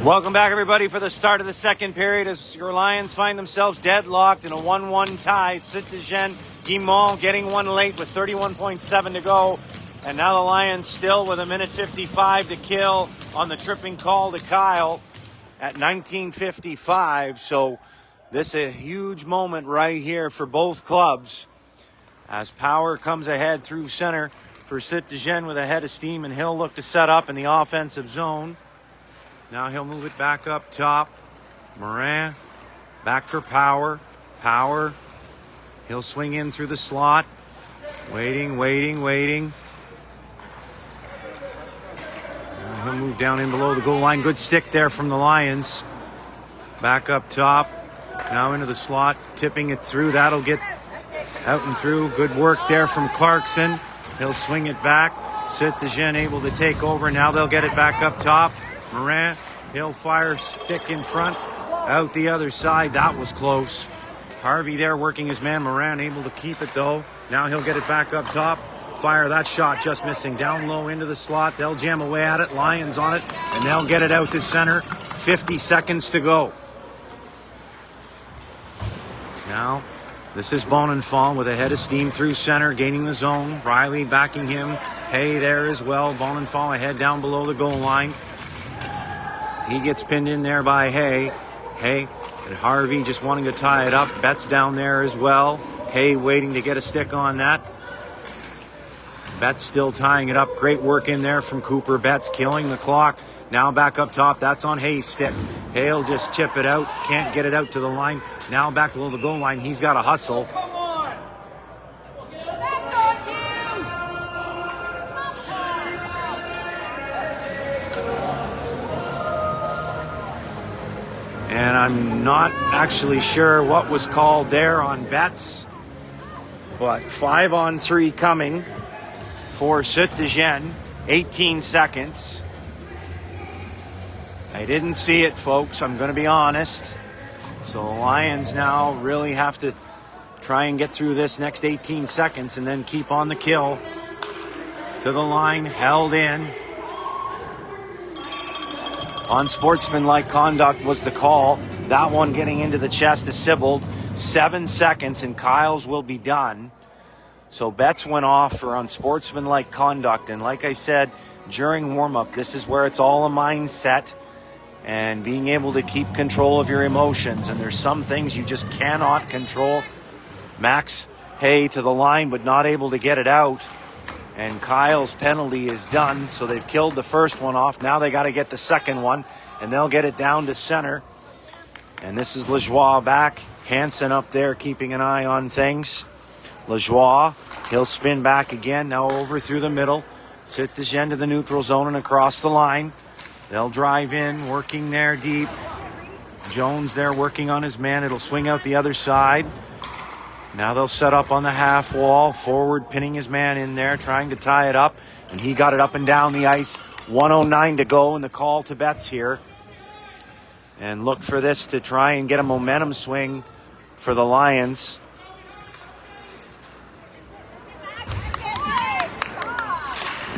Welcome back, everybody, for the start of the second period as your Lions find themselves deadlocked in a 1-1 tie. Citizen Guimont getting one late with 31.7 to go. And now the Lions still with 1:55 to kill on the tripping call to Kyle at 19:55. So this is a huge moment right here for both clubs as Power comes ahead through center for Citizen with a head of steam, and he'll look to set up in the offensive zone. Now he'll move it back up top. Morin back for Power. Power. He'll swing in through the slot. Waiting. He'll move down in below the goal line. Good stick there from the Lions. Back up top. Now into the slot. Tipping it through. That'll get out and through. Good work there from Clarkson. He'll swing it back. Citizen able to take over. Now they'll get it back up top. Morin, he'll fire, stick in front, out the other side. That was close. Harvey there working his man. Morin able to keep it though. Now he'll get it back up top. Fire, that shot just missing. Down low into the slot. They'll jam away at it. Lions on it. And they'll get it out to center. 50 seconds to go. Now, this is Bonenfant with a head of steam through center, gaining the zone. Riley backing him. Hay there as well. Bonenfant ahead down below the goal line. He gets pinned in there by Hay. Hay and Harvey just wanting to tie it up. Betts down there as well. Hay waiting to get a stick on that. Betts still tying it up. Great work in there from Cooper Betts, killing the clock. Now back up top. That's on Hay's stick. Hay'll just chip it out. Can't get it out to the line. Now back below the goal line. He's got to hustle. And I'm not actually sure what was called there on Betts. But 5-on-3 coming for Citizen. 18 seconds. I didn't see it, folks. I'm going to be honest. So the Lions now really have to try and get through this next 18 seconds and then keep on the kill. To the line, held in. Unsportsmanlike conduct was the call. That one getting into the chest of Sibbald. 7 seconds and Kyle's will be done. So Betts went off for unsportsmanlike conduct. And like I said, during warm-up, this is where it's all a mindset and being able to keep control of your emotions. And there's some things you just cannot control. Max Hay to the line, but not able to get it out. And Kyle's penalty is done, so they've killed the first one off. Now they got to get the second one, and they'll get it down to center. And this is Lajoie back. Hansen up there keeping an eye on things. Lajoie, he'll spin back again, now over through the middle. Citizen to the neutral zone and across the line. They'll drive in, working there deep. Jones there working on his man. It'll swing out the other side. Now they'll set up on the half wall. Forward pinning his man in there, trying to tie it up. And he got it up and down the ice. 1:09 to go in the call to Betts here. And look for this to try and get a momentum swing for the Lions.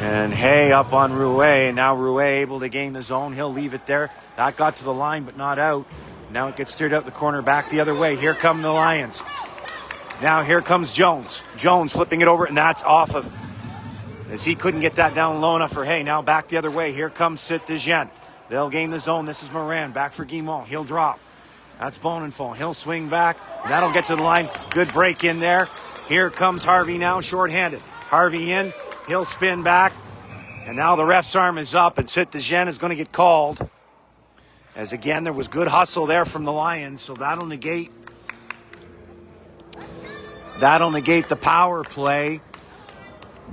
And Hay up on Rouet. Now Rouet able to gain the zone. He'll leave it there. That got to the line, but not out. Now it gets steered out the corner, back the other way. Here come the Lions. Now here comes Jones. Jones flipping it over, and that's off of, as he couldn't get that down low enough for Hay. Now back the other way. Here comes Citizen. They'll gain the zone. This is Morin. Back for Guimont. He'll drop. That's Bonenfant. He'll swing back. That'll get to the line. Good break in there. Here comes Harvey now, shorthanded. Harvey in. He'll spin back. And now the ref's arm is up, and Citizen is going to get called. As again, there was good hustle there from the Lions, so that'll negate the power play.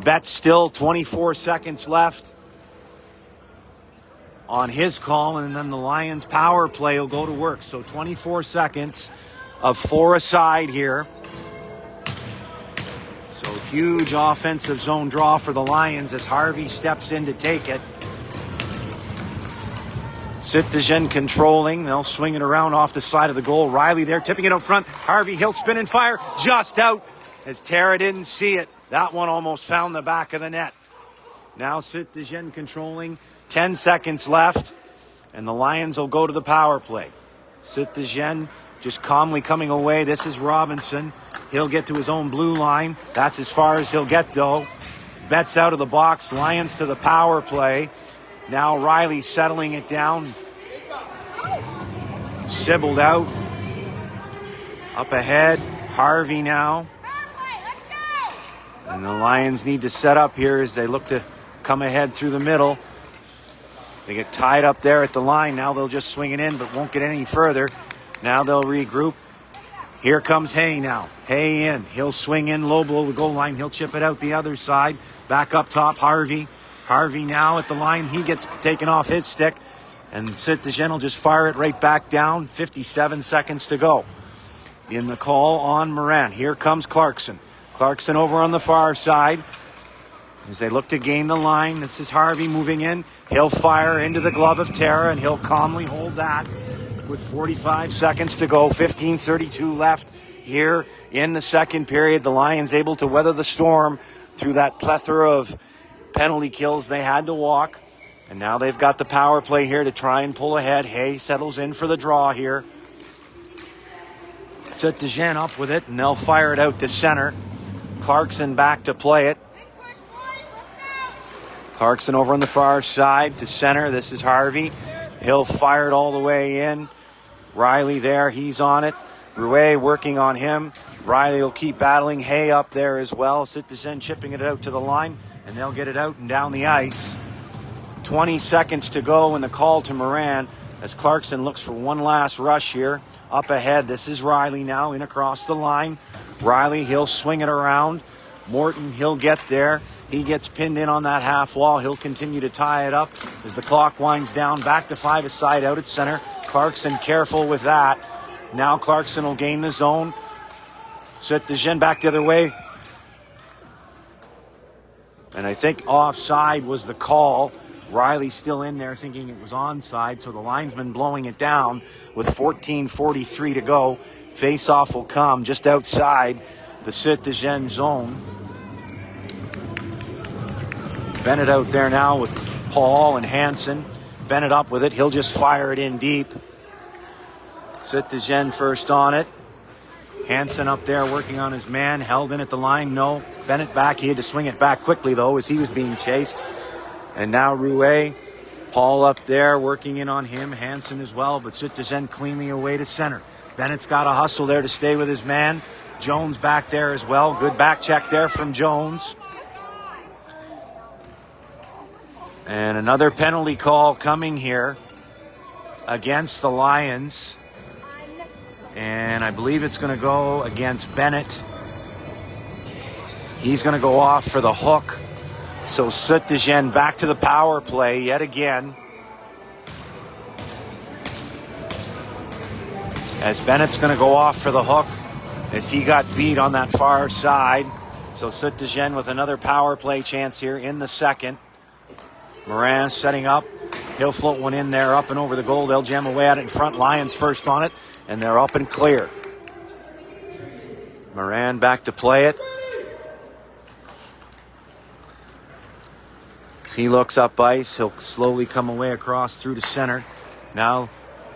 Betts still 24 seconds left on his call, and then the Lions power play will go to work. So 24 seconds of 4 aside here. So huge offensive zone draw for the Lions as Harvey steps in to take it. Citizen controlling. They'll swing it around off the side of the goal. Riley there tipping it out front. Harvey, he'll spin and fire. Just out as Tara didn't see it. That one almost found the back of the net. Now Citizen controlling. 10 seconds left and the Lions will go to the power play. Citizen just calmly coming away. This is Robinson. He'll get to his own blue line. That's as far as he'll get, though. Betts out of the box. Lions to the power play. Now Riley settling it down. Sibbled out. Up ahead. Harvey now. And the Lions need to set up here as they look to come ahead through the middle. They get tied up there at the line. Now they'll just swing it in, but won't get any further. Now they'll regroup. Here comes Hay now. Hay in. He'll swing in low below the goal line. He'll chip it out the other side. Back up top, Harvey. Harvey now at the line. He gets taken off his stick. And Citizen will just fire it right back down. 57 seconds to go. In the call on Moran. Here comes Clarkson. Clarkson over on the far side. As they look to gain the line, this is Harvey moving in. He'll fire into the glove of Tara, and he'll calmly hold that with 45 seconds to go. 15:32 left here in the second period. The Lions able to weather the storm through that plethora of penalty kills they had to walk. And now they've got the power play here to try and pull ahead. Hay settles in for the draw here. Citizen up with it, and they'll fire it out to center. Clarkson back to play it. Clarkson over on the far side to center. This is Harvey. He'll fire it all the way in. Riley there. He's on it. Rouet working on him. Riley will keep battling. Hay up there as well. Citizen chipping it out to the line, and they'll get it out and down the ice. 20 seconds to go in the call to Moran as Clarkson looks for one last rush here. Up ahead, this is Riley now in across the line. Riley, he'll swing it around. Morton, he'll get there. He gets pinned in on that half wall. He'll continue to tie it up as the clock winds down. Back to five-a-side out at center. Clarkson careful with that. Now Clarkson will gain the zone. Citizen back the other way. And I think offside was the call. Riley still in there thinking it was onside, so the linesman blowing it down with 14:43 to go. Face-off will come just outside the Citizen zone. Bennett out there now with Paul and Hansen. Bennett up with it. He'll just fire it in deep. Citizen first on it. Hansen up there working on his man. Held in at the line. No. Bennett back. He had to swing it back quickly, though, as he was being chased. And now Rouet. Paul up there working in on him. Hansen as well, but Citizen cleanly away to center. Bennett's got a hustle there to stay with his man. Jones back there as well. Good back check there from Jones. And another penalty call coming here against the Lions. And I believe it's going to go against Bennett. He's going to go off for the hook. So Citizen back to the power play yet again. As Bennett's going to go off for the hook as he got beat on that far side. So Citizen with another power play chance here in the second. Moran setting up. He'll float one in there up and over the goal. They'll jam away at it in front. Lions first on it, and they're up and clear. Moran back to play it. As he looks up ice, he'll slowly come away across through to center. Now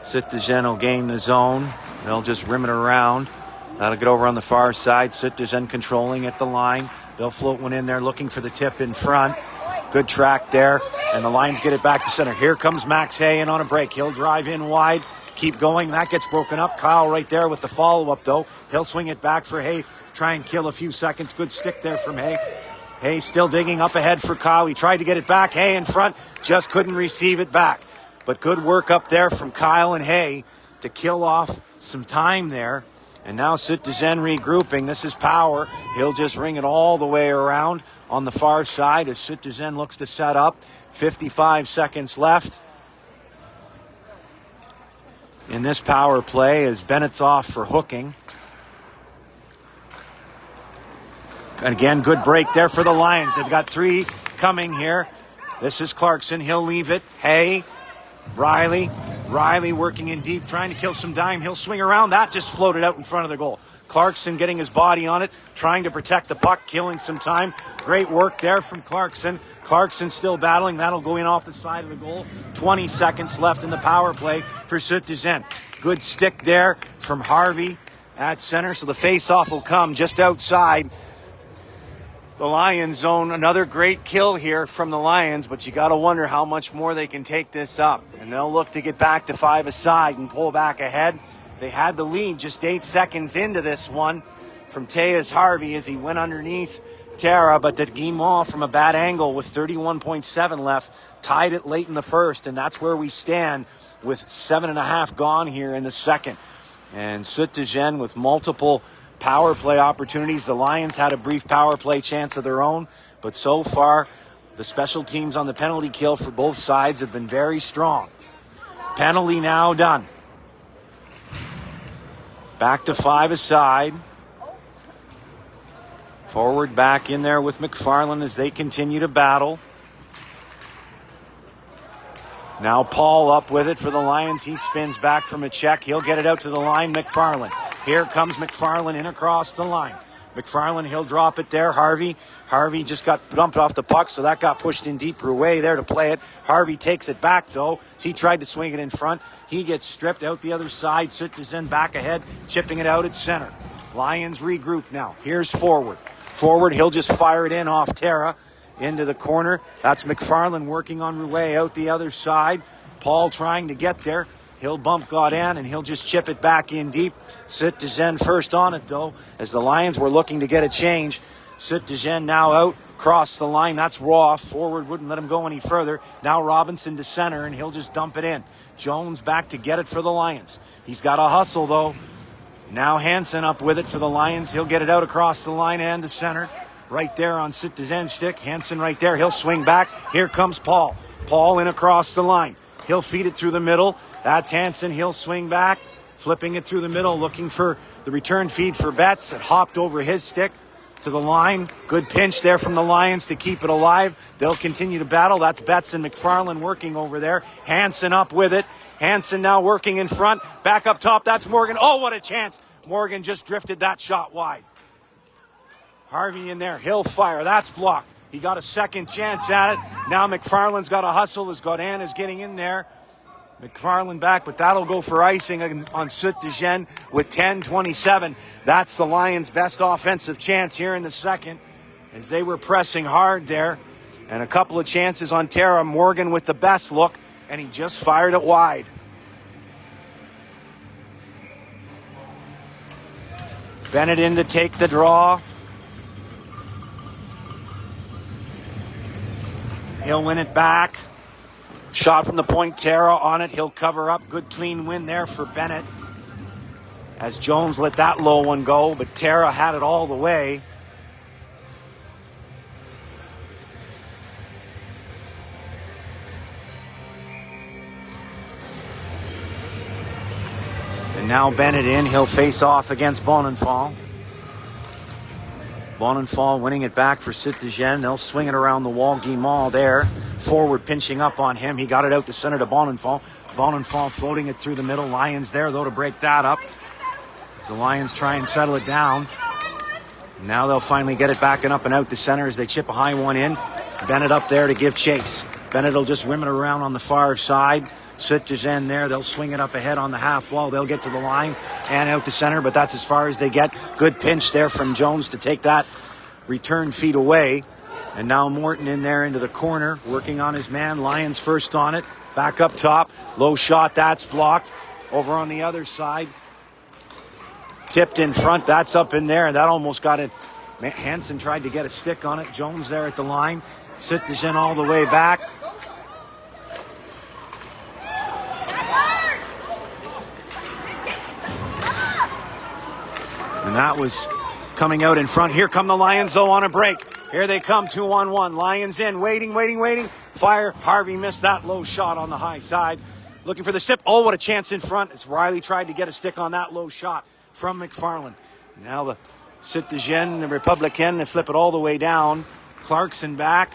Citizen will gain the zone. They'll just rim it around. That'll get over on the far side. Citizen controlling at the line. They'll float one in there looking for the tip in front. Good track there, and the Lions get it back to center. Here comes Max Hay in on a break. He'll drive in wide, keep going. That gets broken up. Kyle right there with the follow-up, though. He'll swing it back for Hay. Try and kill a few seconds. Good stick there from Hay. Hay still digging up ahead for Kyle. He tried to get it back. Hay in front, just couldn't receive it back. But good work up there from Kyle and Hay to kill off some time there. And now Citizen regrouping. This is Power. He'll just ring it all the way around on the far side as Citizen looks to set up. 55 seconds left in this power play as Bennett's off for hooking. And again, good break there for the Lions. They've got three coming here. This is Clarkson. He'll leave it. Hay. Riley working in deep, trying to kill some dime. He'll swing around. That just floated out in front of the goal. Clarkson getting his body on it, trying to protect the puck, killing some time. Great work there from Clarkson. Clarkson still battling. That'll go in off the side of the goal. 20 seconds left in the power play for Süd-Tüzén. Good stick there from Harvey at center. So the face-off will come just outside the Lions zone. Another great kill here from the Lions, but you got to wonder how much more they can take this up. And they'll look to get back to 5-a-side and pull back ahead. They had the lead just 8 seconds into this one from Tejas Harvey as he went underneath Tara, but that Guimont from a bad angle with 31.7 left tied it late in the first, and that's where we stand with 7.5 gone here in the second. And Süd-Tüzén with multiple power play opportunities. The Lions had a brief power play chance of their own, but so far the special teams on the penalty kill for both sides have been very strong. Penalty now done. Back to 5-a-side. Forward back in there with McFarland as they continue to battle. Now Paul up with it for the Lions. He spins back from a check. He'll get it out to the line. McFarland. Here comes McFarland in across the line. McFarland, he'll drop it there. Harvey just got bumped off the puck, so that got pushed in deep. Rouet there to play it. Harvey takes it back, though. He tried to swing it in front. He gets stripped out the other side. Süd-Tüzén back ahead, chipping it out at center. Lions regroup now. Here's forward. Forward, he'll just fire it in off Tara into the corner. That's McFarland working on Rouet out the other side. Paul trying to get there. He'll bump Godin, and he'll just chip it back in deep. Süd-Tüzén first on it, though, as the Lions were looking to get a change. Süd-Tüzén now out, cross the line. That's Roth. Forward wouldn't let him go any further. Now Robinson to center, and he'll just dump it in. Jones back to get it for the Lions. He's got a hustle, though. Now Hansen up with it for the Lions. He'll get it out across the line and to center. Right there on Süd-Tüzén's stick. Hansen right there. He'll swing back. Here comes Paul. Paul in across the line. He'll feed it through the middle. That's Hansen. He'll swing back, flipping it through the middle, looking for the return feed for Betts. It hopped over his stick to the line. Good pinch there from the Lions to keep it alive. They'll continue to battle. That's Betts and McFarland working over there. Hansen up with it. Hansen now working in front. Back up top. That's Morgan. Oh, what a chance. Morgan just drifted that shot wide. Harvey in there. He'll fire. That's blocked. He got a second chance at it. Now McFarland's got a hustle as Godin is getting in there. McFarland back, but that'll go for icing on Süd-Tüzén with 10:27. That's the Lions' best offensive chance here in the second as they were pressing hard there. And a couple of chances on Tara. Morgan with the best look, and he just fired it wide. Bennett in to take the draw. He'll win it back. Shot from the point, Tara on it. He'll cover up. Good clean win there for Bennett as Jones let that low one go, but Tara had it all the way. And now Bennett in. He'll face off against Bonenfant. Bonenfant winning it back for Süd-Tüzén. They'll swing it around the wall. Guimont there. Forward pinching up on him. He got it out to center to Bonenfant. Bonenfant floating it through the middle. Lions there, though, to break that up. The Lions try and settle it down. Now they'll finally get it back and up and out to center as they chip a high one in. Bennett up there to give chase. Bennett will just rim it around on the far side. Süd-Tüzén there. They'll swing it up ahead on the half wall. They'll get to the line and out to center, but that's as far as they get. Good pinch there from Jones to take that return feed away. And now Morton in there into the corner, working on his man. Lions first on it. Back up top. Low shot. That's blocked. Over on the other side. Tipped in front. That's up in there. And that almost got it. Hansen tried to get a stick on it. Jones there at the line. Süd-Tüzén all the way back. And that was coming out in front. Here come the Lions, though, on a break. Here they come, 2-on-1. Lions in, waiting. Fire. Harvey missed that low shot on the high side. Looking for the stip. Oh, what a chance in front as Riley tried to get a stick on that low shot from McFarland. Now the Süd-Tüzén, the Republican, they flip it all the way down. Clarkson back.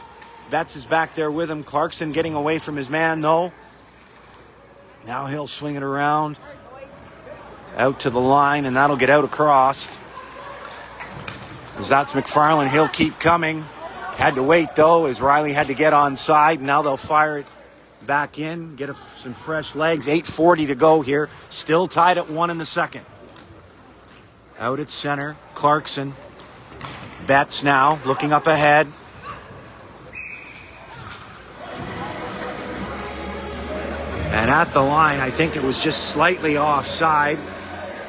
Betts is back there with him. Clarkson getting away from his man, though. Now he'll swing it around. Out to the line, and that'll get out across. As that's McFarland. He'll keep coming. Had to wait, though, as Riley had to get on side. Now they'll fire it back in, get some fresh legs. 8:40 to go here. Still tied at 1 in the second. Out at center, Clarkson. Betts now looking up ahead. And at the line, I think it was just slightly offside.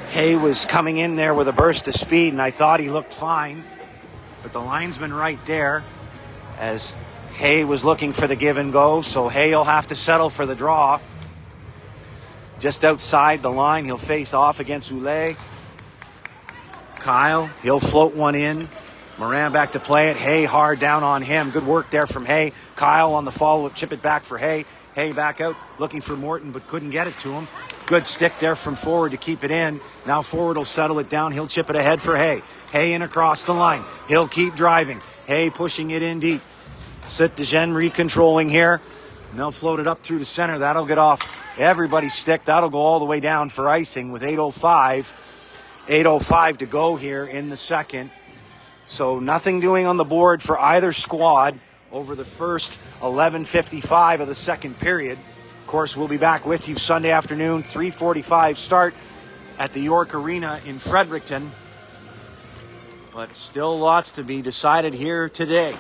Hay was coming in there with a burst of speed, and I thought he looked fine. But the linesman right there, as Hay was looking for the give and go, so Hay will have to settle for the draw. Just outside the line, he'll face off against Oulet. Kyle, he'll float one in. Moran back to play it. Hay hard down on him. Good work there from Hay. Kyle on the follow-up, chip it back for Hay. Hay back out, looking for Morton, but couldn't get it to him. Good stick there from forward to keep it in. Now forward will settle it down. He'll chip it ahead for Hay. Hay in across the line. He'll keep driving. Hay pushing it in deep. Sit-Dejean recontrolling here. And they'll float it up through the center. That'll get off everybody's stick. That'll go all the way down for icing with 8:05 to go here in the second. So nothing doing on the board for either squad over the first 11:55 of the second period. Of course, we'll be back with you Sunday afternoon, 3:45 start at the York Arena in Fredericton. But still lots to be decided here today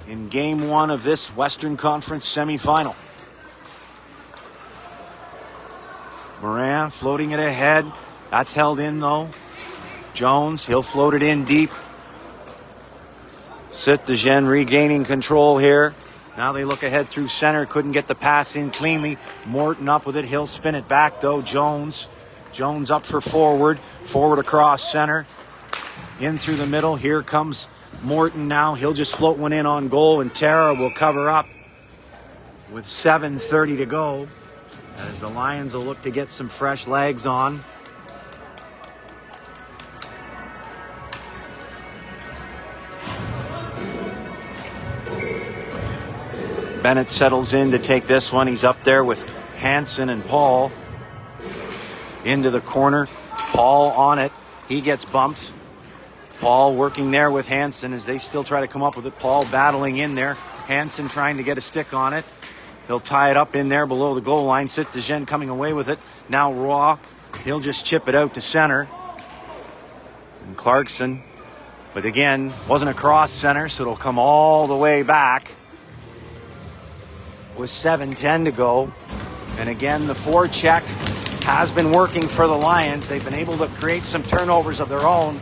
in Game 1 of this Western Conference semifinal. Moran floating it ahead. That's held in, though. Jones, he'll float it in deep. Sit-Dejean regaining control here. Now they look ahead through center. Couldn't get the pass in cleanly. Morton up with it. He'll spin it back, though. Jones up for forward. Forward across center. In through the middle. Here comes Morton now. He'll just float one in on goal, and Tara will cover up with 7:30 to go as the Lions will look to get some fresh legs on. Bennett settles in to take this one. He's up there with Hansen and Paul. Into the corner. Paul on it. He gets bumped. Paul working there with Hansen as they still try to come up with it. Paul battling in there. Hansen trying to get a stick on it. He'll tie it up in there below the goal line. Sit-Dejean coming away with it. Now Raw. He'll just chip it out to center. And Clarkson. But again, wasn't across center, so it'll come all the way back. With 7:10 to go. And again, the forecheck has been working for the Lions. They've been able to create some turnovers of their own.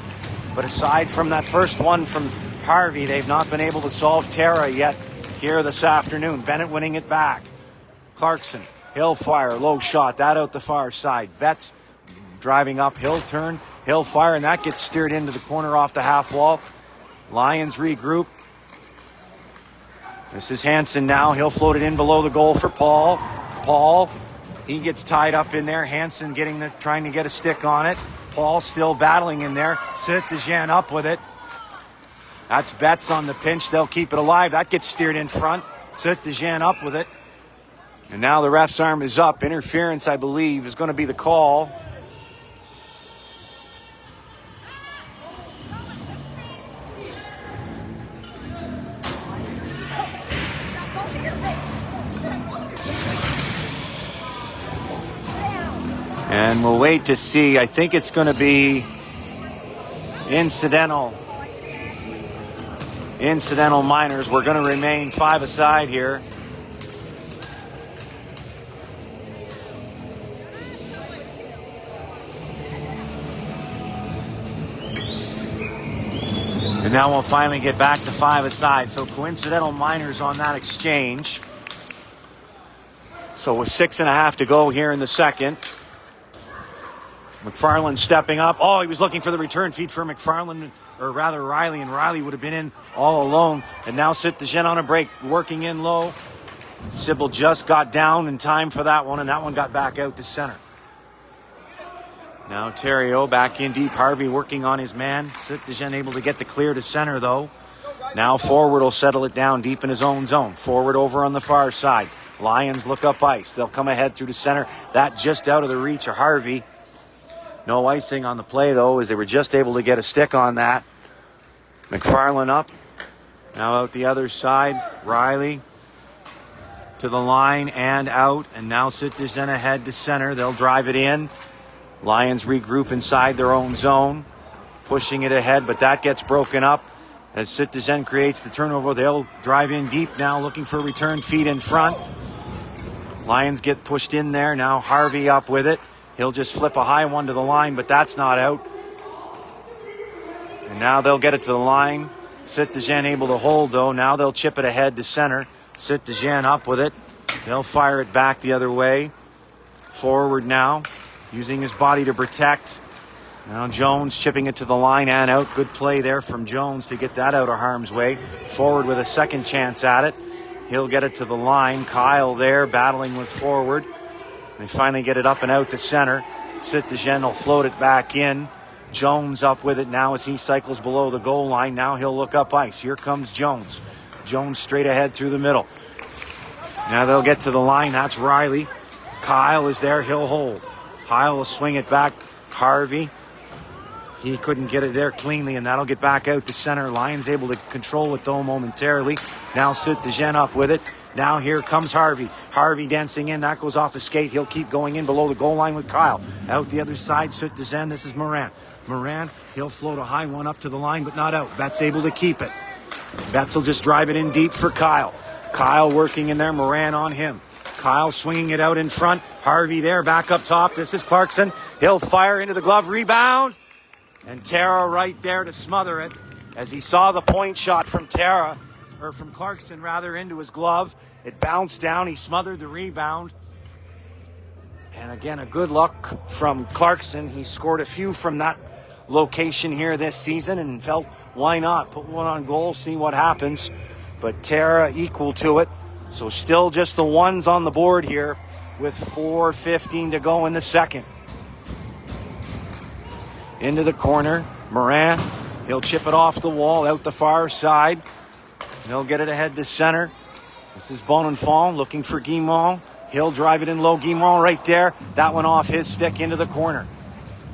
But aside from that first one from Harvey, they've not been able to solve Tara yet here this afternoon. Bennett winning it back. Clarkson, he'll fire, low shot, that out the far side. Betts driving up, he'll turn, he'll fire, and that gets steered into the corner off the half wall. Lions regroup. This is Hansen now. He'll float it in below the goal for Paul. Paul, he gets tied up in there. Hansen trying to get a stick on it. Paul still battling in there. Sit-Dejean up with it. That's Betts on the pinch. They'll keep it alive. That gets steered in front. Sit-Dejean up with it. And now the ref's arm is up. Interference, I believe, is going to be the call. And we'll wait to see. I think it's going to be incidental minors. We're going to remain 5 aside here. And now we'll finally get back to 5 aside. So coincidental minors on that exchange. So with 6.5 to go here in the second. McFarland stepping up. Oh, he was looking for the return feed for McFarland, or rather Riley, and Riley would have been in all alone. And now Sit-Dejean on a break, working in low. Sybil just got down in time for that one, and that one got back out to center. Now Theriault back in deep. Harvey working on his man. Sit-Dejean able to get the clear to center, though. Now forward will settle it down deep in his own zone. Forward over on the far side. Lions look up ice. They'll come ahead through the center. That just out of the reach of Harvey. No icing on the play, though, as they were just able to get a stick on that. McFarland up. Now out the other side. Riley to the line and out. And now Citizen ahead to center. They'll drive it in. Lions regroup inside their own zone. Pushing it ahead, but that gets broken up. As Citizen creates the turnover, they'll drive in deep now, looking for return feed in front. Lions get pushed in there. Now Harvey up with it. He'll just flip a high one to the line, but that's not out. And now they'll get it to the line. Citizen able to hold, though. Now they'll chip it ahead to center. Citizen up with it. They'll fire it back the other way. Forward now, using his body to protect. Now Jones chipping it to the line and out. Good play there from Jones to get that out of harm's way. Forward with a second chance at it. He'll get it to the line. Kyle there battling with forward. They finally get it up and out to center. Citizen will float it back in. Jones up with it now as he cycles below the goal line. Now he'll look up ice. Here comes Jones. Jones straight ahead through the middle. Now they'll get to the line. That's Riley. Kyle is there. He'll hold. Kyle will swing it back. Harvey. He couldn't get it there cleanly, and that'll get back out to center. Lions able to control it, though, momentarily. Now Citizen up with it. Now here comes Harvey. Harvey dancing in. That goes off the skate. He'll keep going in below the goal line with Kyle. Out the other side, Citizen. This is Moran. Moran, he'll float a high one up to the line, but not out. Betts able to keep it. Betts will just drive it in deep for Kyle. Kyle working in there. Moran on him. Kyle swinging it out in front. Harvey there, back up top. This is Clarkson. He'll fire into the glove. Rebound. And Tara right there to smother it as he saw the point shot from Clarkson rather, into his glove. It bounced down. He smothered the rebound. And again, a good look from Clarkson. He scored a few from that location here this season and felt, why not? Put one on goal, see what happens. But Tara equal to it. So still just the ones on the board here with 4:15 to go in the second. Into the corner, Moran. He'll chip it off the wall, out the far side. He'll get it ahead to center. This is Bonenfant looking for Guimond. He'll drive it in low. Guimond right there. That one off his stick into the corner.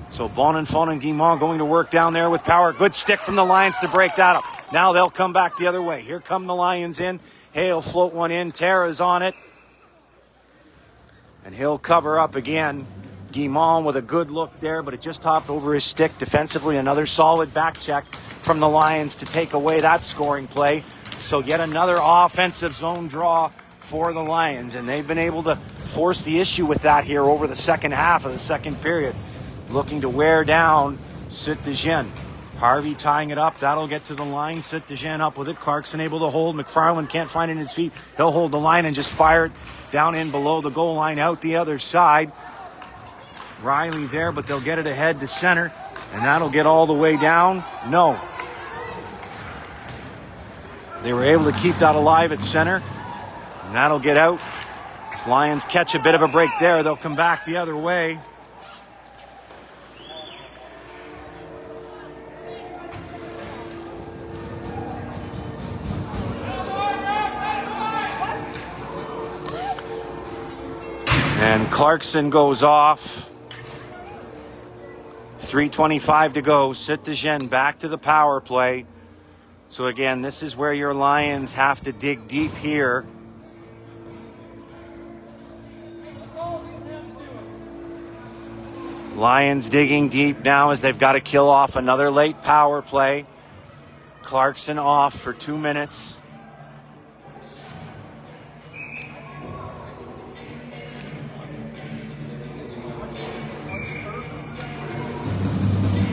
So Bonenfant and Guimond going to work down there with power. Good stick from the Lions to break that up. Now they'll come back the other way. Here come the Lions in. He'll float one in. Tara's on it. And he'll cover up again. Guimond with a good look there, but it just hopped over his stick defensively. Another solid back check from the Lions to take away that scoring play. So yet another offensive zone draw for the Lions, and they've been able to force the issue with that here over the second half of the second period. Looking to wear down Citizen. Harvey tying it up. That'll get to the line. Citizen up with it. Clarkson able to hold. McFarland can't find it in his feet. He'll hold the line and just fire it down in below the goal line out the other side. Riley there, but they'll get it ahead to center, and that'll get all the way down. No. They were able to keep that alive at center, and that'll get out. As Lions catch a bit of a break there, they'll come back the other way. And Clarkson goes off. 3:25 to go. Citizen back to the power play. So again, this is where your Lions have to dig deep here. Lions digging deep now as they've got to kill off another late power play. Clarkson off for 2 minutes.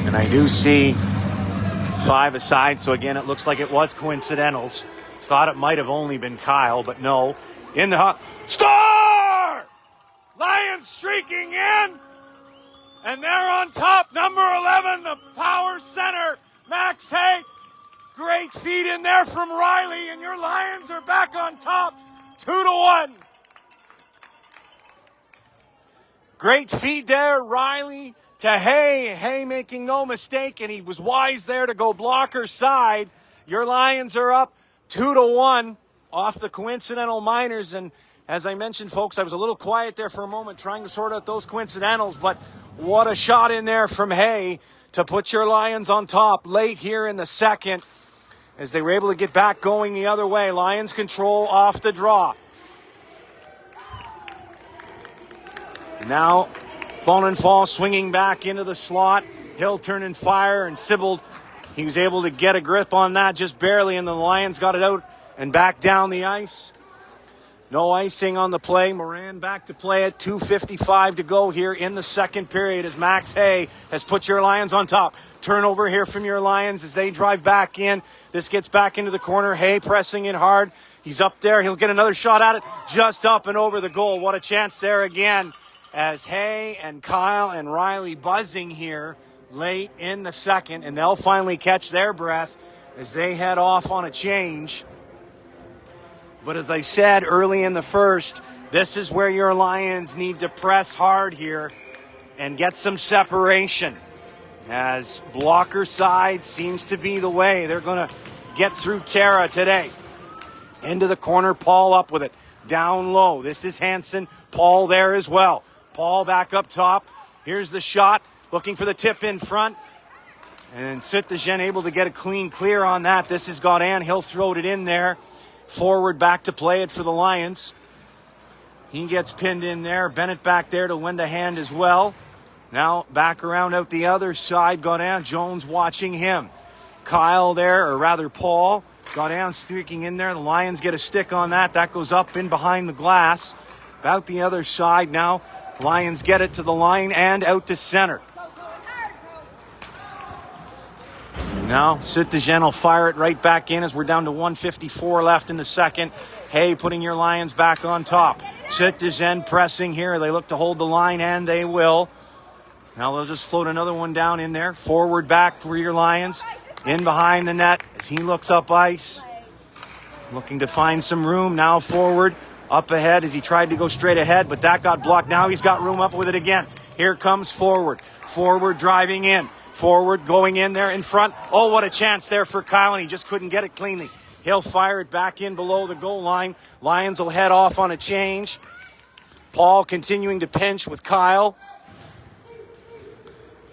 And I do see 5 aside, so again, it looks like it was coincidentals. Thought it might have only been Kyle, but no. In the score! Lions streaking in, and they're on top. Number 11, the power center, Max Hay. Great feed in there from Riley, and your Lions are back on top, 2-1. Great feed there, Riley to Hay. Hay making no mistake, and he was wise there to go blocker side. Your Lions are up 2-1 off the coincidental minors. And as I mentioned, folks, I was a little quiet there for a moment trying to sort out those coincidentals, but what a shot in there from Hay to put your Lions on top late here in the second. as they were able to get back going the other way. Lions control off the draw. Now, Bonenfant swinging back into the slot. Hill turn and fire, and Sibbald, he was able to get a grip on that just barely, and the Lions got it out and back down the ice. No icing on the play. Moran back to play it. 2:55 to go here in the second period as Max Hay has put your Lions on top. Turnover here from your Lions as they drive back in. This gets back into the corner. Hay pressing in hard. He's up there. He'll get another shot at it. Just up and over the goal. What a chance there again as Hay and Kyle and Riley buzzing here late in the second, and they'll finally catch their breath as they head off on a change. But as I said early in the first, this is where your Lions need to press hard here and get some separation, as blocker side seems to be the way they're going to get through Tara today. Into the corner, Paul up with it. Down low. This is Hansen. Paul there as well. Paul back up top. Here's the shot. Looking for the tip in front. And Süttergen able to get a clean clear on that. This is Godin. He'll throw it in there. Forward back to play it for the Lions. He gets pinned in there. Bennett back there to lend a hand as well. Now back around out the other side. Godin. Jones watching him. Kyle there, or rather Paul. Godin streaking in there. The Lions get a stick on that. That goes up in behind the glass. About the other side now. Lions get it to the line and out to center. Now Süttergen will fire it right back in as we're down to 1:54 left in the second. Hay putting your Lions back on top. Süttergen pressing here. They look to hold the line, and they will. Now they'll just float another one down in there. Forward back for your Lions. In behind the net as he looks up ice. Looking to find some room. Now forward. Up ahead as he tried to go straight ahead, but that got blocked. Now he's got room up with it again. Here comes forward. Forward driving in. Forward going in there in front. Oh, what a chance there for Kyle, and he just couldn't get it cleanly. He'll fire it back in below the goal line. Lions will head off on a change. Paul continuing to pinch with Kyle.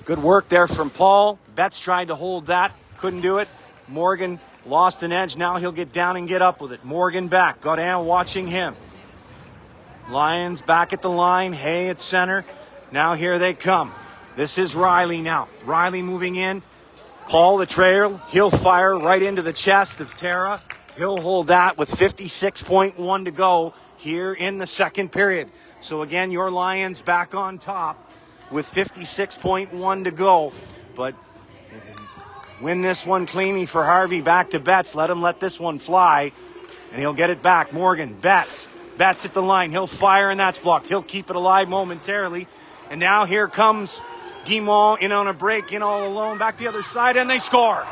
Good work there from Paul. Betts tried to hold that. Couldn't do it. Morgan lost an edge. Now he'll get down and get up with it. Morgan back. Godin watching him. Lions back at the line. Hay at center. Now here they come. This is Riley now. Riley moving in. Paul the trail. He'll fire right into the chest of Tara. He'll hold that with 56.1 to go here in the second period. So again, your Lions back on top with 56.1 to go. But win this one cleanly for Harvey. Back to Betts. Let him let this one fly. And he'll get it back. Morgan, Betts. Betts at the line. He'll fire, and that's blocked. He'll keep it alive momentarily. And now here comes Guimond in on a break, in all alone. Back the other side, and they score.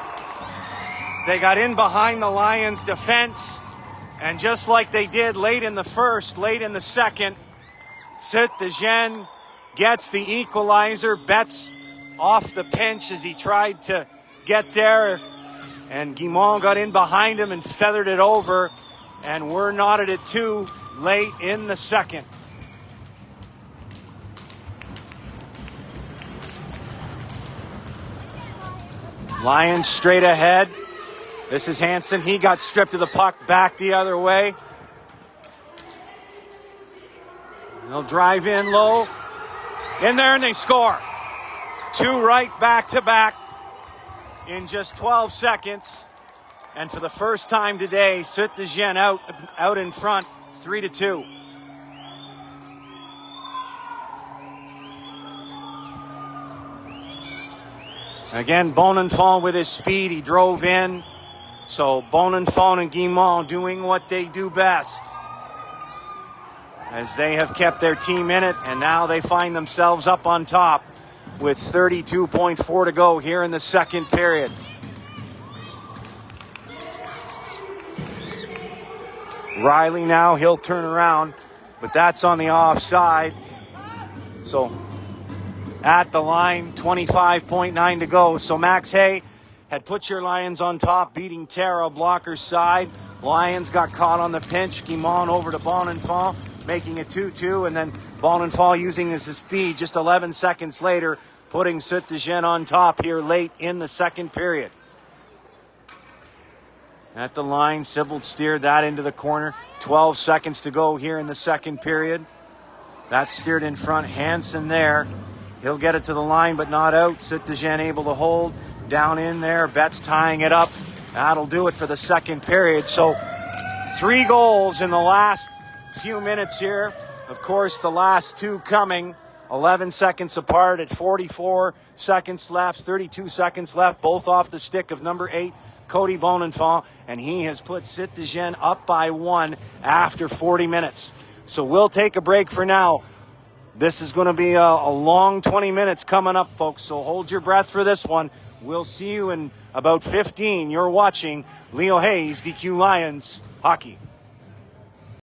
They got in behind the Lions' defense. And just like they did late in the first, late in the second, Süttergen gets the equalizer. Betts off the pinch as he tried to get there, and Guimond got in behind him and feathered it over, and we're knotted at 2 late in the second. Lions straight ahead. This is Hansen. He got stripped of the puck back the other way. They'll drive in low. In there, and they score. 2 right back to back in just 12 seconds. And for the first time today, Süttergen out in front, 3-2. Again, Bonenfant with his speed, he drove in. So Bonenfant and Guimond doing what they do best, as they have kept their team in it, and now they find themselves up on top with 32.4 to go here in the second period. Riley now, he'll turn around, but that's on the offside. So at the line, 25.9 to go. So Max Hay had put your Lions on top, beating Tara, blocker side. Lions got caught on the pinch. Guimond over to Bonenfant, making it 2-2, and then Bonenfant using his speed just 11 seconds later, putting Süttergen on top here late in the second period. at the line. Sibbald steered that into the corner. 12 seconds to go here in the second period. That's steered in front. Hansen there. He'll get it to the line, but not out. Citizen able to hold. Down in there. Betts tying it up. That'll do it for the second period. So 3 goals in the last few minutes here. Of course, the last 2 coming 11 seconds apart at 44 seconds left, 32 seconds left, both off the stick of number 8, Cody Bonenfant, and he has put Citizen up by 1 after 40 minutes. So we'll take a break for now. This is going to be a long 20 minutes coming up, folks, so hold your breath for this one. We'll see you in about 15. You're watching Leo Hayes, DQ Lions Hockey.